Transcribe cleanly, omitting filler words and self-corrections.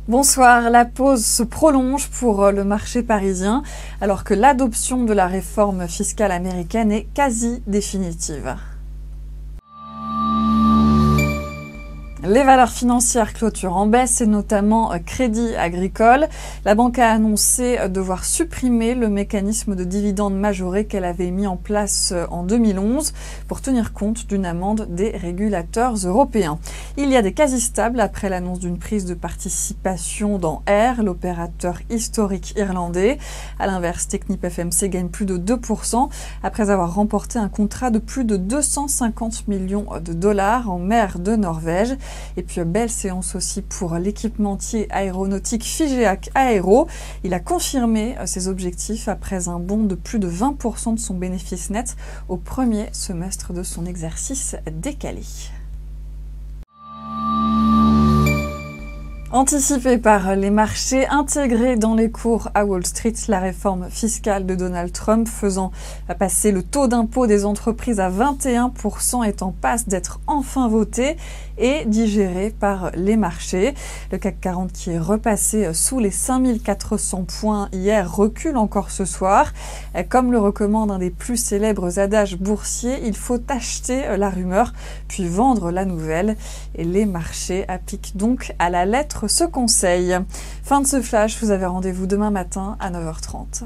Bonsoir, la pause se prolonge pour le marché parisien alors que l'adoption de la réforme fiscale américaine est quasi définitive. Les valeurs financières clôturent en baisse et notamment Crédit Agricole. La banque a annoncé devoir supprimer le mécanisme de dividendes majorés qu'elle avait mis en place en 2011 pour tenir compte d'une amende des régulateurs européens. Il y a des quasi stables après l'annonce d'une prise de participation dans Air, l'opérateur historique irlandais. A l'inverse, Technip FMC gagne plus de 2% après avoir remporté un contrat de plus de 250 millions de dollars en mer de Norvège. Et puis belle séance aussi pour l'équipementier aéronautique Figeac Aero. Il a confirmé ses objectifs après un bond de plus de 20% de son bénéfice net au premier semestre de son exercice décalé. Anticipée par les marchés, intégrée dans les cours à Wall Street, la réforme fiscale de Donald Trump faisant passer le taux d'impôt des entreprises à 21% est en passe d'être enfin votée et digérée par les marchés. Le CAC 40 qui est repassé sous les 5400 points hier recule encore ce soir. Comme le recommande un des plus célèbres adages boursiers, il faut acheter la rumeur puis vendre la nouvelle. Et les marchés appliquent donc à la lettre ce conseil. Fin de ce flash, vous avez rendez-vous demain matin à 9h30.